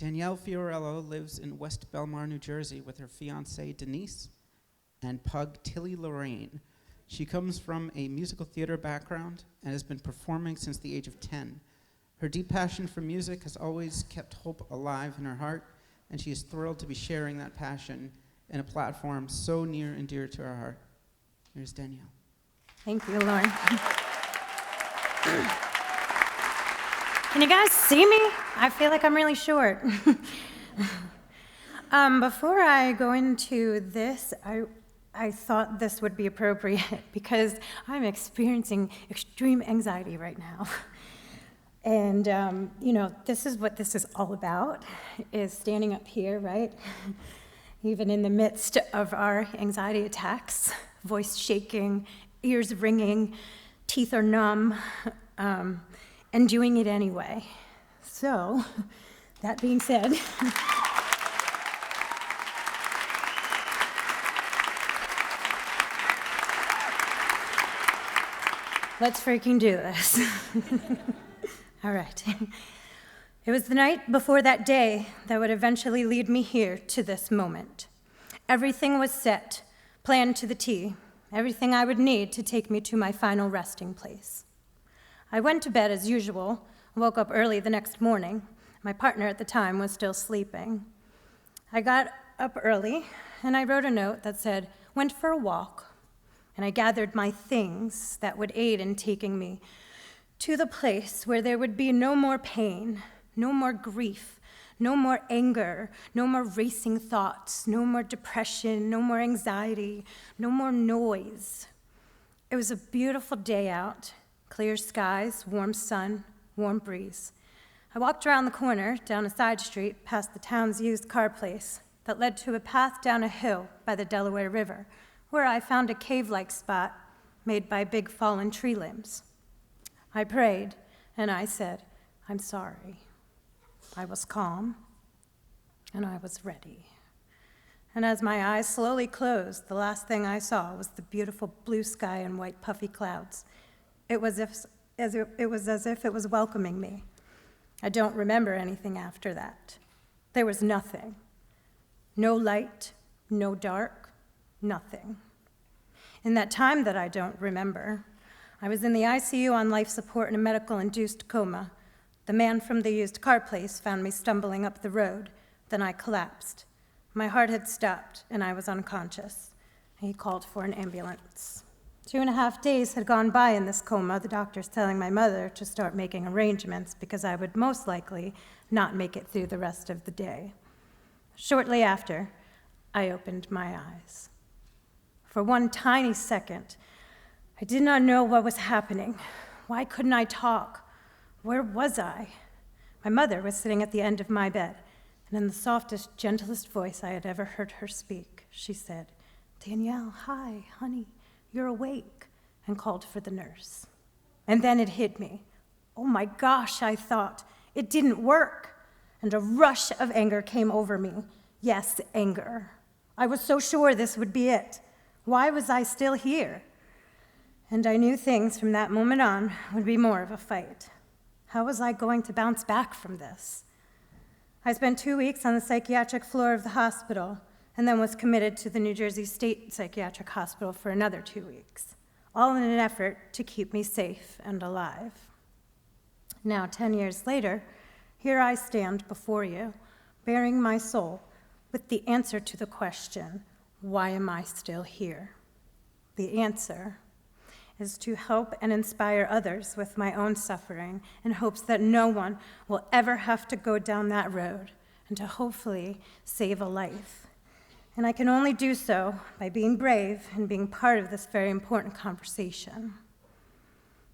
Danielle Fiorello lives in West Belmar, New Jersey with her fiancée, Denise, and pug, Tilly Lorraine. She comes from a musical theater background and has been performing since the age of 10. Her deep passion for music has always kept hope alive in her heart, and she is thrilled to be sharing that passion in a platform so near and dear to her heart. Here's Danielle. Thank you, Lorne. Can you guys see me? I feel like I'm really short. Before I go into this, I thought this would be appropriate because I'm experiencing extreme anxiety right now. And, this is what this is all about, is standing up here, right? Even in the midst of our anxiety attacks, voice shaking, ears ringing, teeth are numb, and doing it anyway. So, that being said, let's freaking do this. All right. It was the night before that day that would eventually lead me here to this moment. Everything was set, planned to the T, everything I would need to take me to my final resting place. I went to bed as usual, woke up early the next morning. My partner at the time was still sleeping. I got up early, and I wrote a note that said, "Went for a walk," and I gathered my things that would aid in taking me to the place where there would be no more pain, no more grief, no more anger, no more racing thoughts, no more depression, no more anxiety, no more noise. It was a beautiful day out, clear skies, warm sun, warm breeze. I walked around the corner, down a side street, past the town's used car place that led to a path down a hill by the Delaware River, where I found a cave-like spot made by big fallen tree limbs. I prayed, and I said, "I'm sorry." I was calm, and I was ready. And as my eyes slowly closed, the last thing I saw was the beautiful blue sky and white puffy clouds. It was as if it was welcoming me. I don't remember anything after that. There was nothing. No light, no dark, nothing. In that time that I don't remember, I was in the ICU on life support in a medical-induced coma. The man from the used car place found me stumbling up the road. Then I collapsed. My heart had stopped, and I was unconscious. He called for an ambulance. 2.5 days had gone by in this coma, the doctors telling my mother to start making arrangements because I would most likely not make it through the rest of the day. Shortly after, I opened my eyes. For one tiny second, I did not know what was happening. Why couldn't I talk? Where was I? My mother was sitting at the end of my bed, and in the softest, gentlest voice I had ever heard her speak, she said, "Danielle, hi, honey, you're awake," and called for the nurse. And then it hit me. Oh my gosh, I thought. It didn't work. And a rush of anger came over me. Yes, anger. I was so sure this would be it. Why was I still here? And I knew things from that moment on would be more of a fight. How was I going to bounce back from this? I spent 2 weeks on the psychiatric floor of the hospital and then was committed to the New Jersey State Psychiatric Hospital for another 2 weeks, all in an effort to keep me safe and alive. Now, 10 years later, here I stand before you, bearing my soul with the answer to the question, why am I still here? The answer is to help and inspire others with my own suffering in hopes that no one will ever have to go down that road and to hopefully save a life. And I can only do so by being brave and being part of this very important conversation.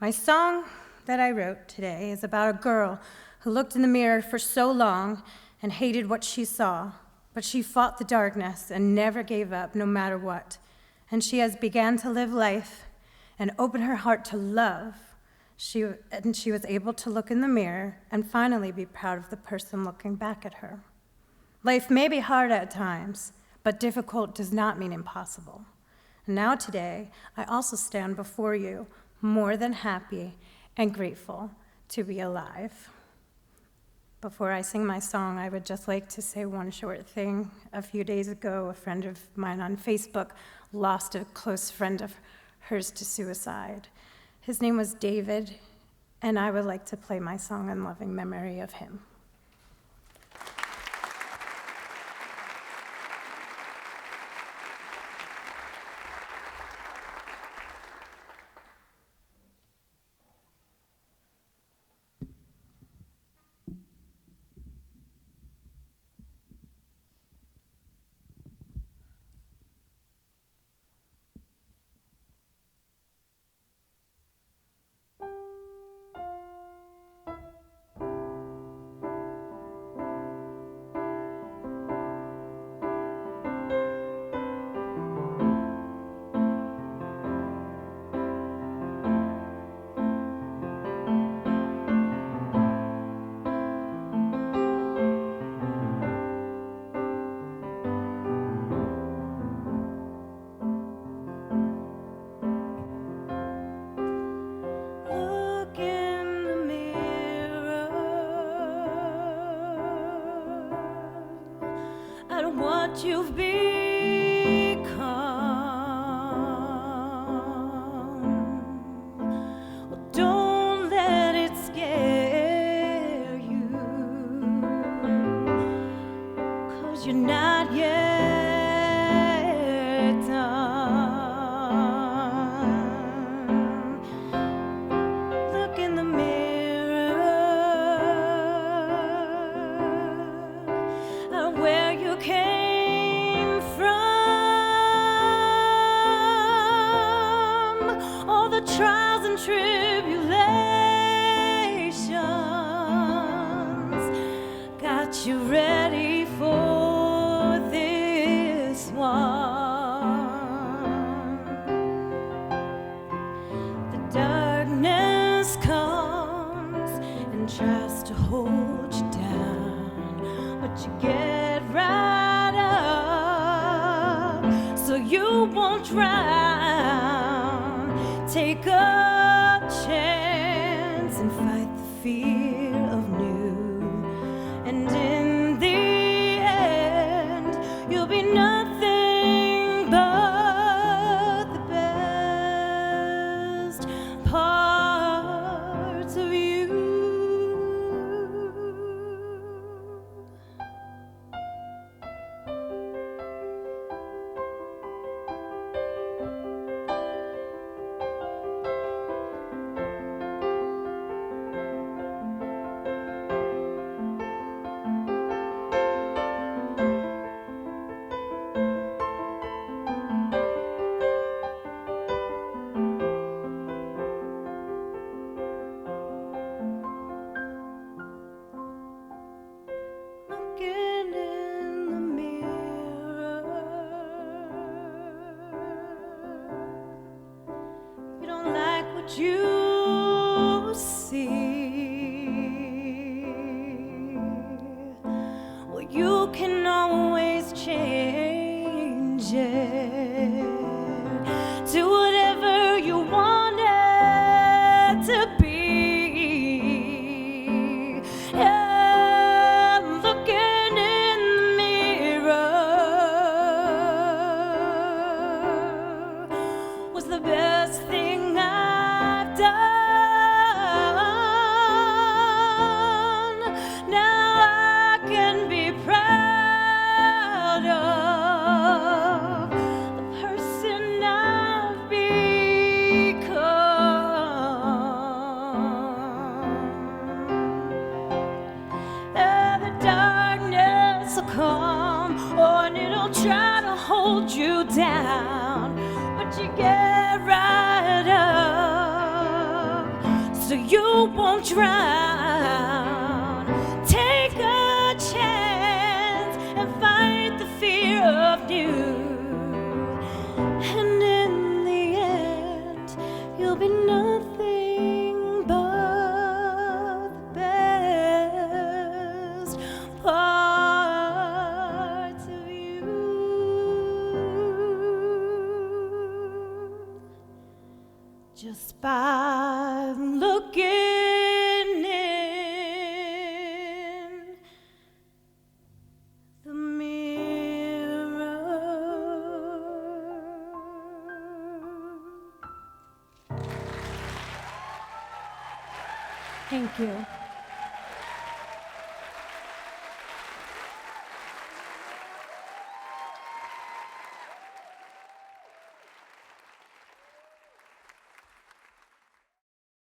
My song that I wrote today is about a girl who looked in the mirror for so long and hated what she saw, but she fought the darkness and never gave up no matter what. And she has began to live life and open her heart to love. She was able to look in the mirror and finally be proud of the person looking back at her. Life may be hard at times, but difficult does not mean impossible. And now today, I also stand before you more than happy and grateful to be alive. Before I sing my song, I would just like to say one short thing. A few days ago, a friend of mine on Facebook lost a close friend of hers to suicide. His name was David, and I would like to play my song in loving memory of him. What you've become. Well, don't let it scare you, 'cause you're not yet done. Look in the mirror at where you came. Trials and tribulations got you ready for this one. The darkness comes and tries to hold you down, but you get right up so you won't drown. Take a chance and fight the fear of new. And in the end, you'll be nothing but the best parts of you. You see, well, you can always change it to whatever you want it to be. Yeah, looking in the mirror was the best thing I've done. Now I can be proud of the person I've become. And the darkness will come, oh, and it'll try to hold you down, but you get right up so you won't drown. Take a chance and fight the fear of new. And in the end, you'll be nothing but the best parts of you. Just by looking in Thank you.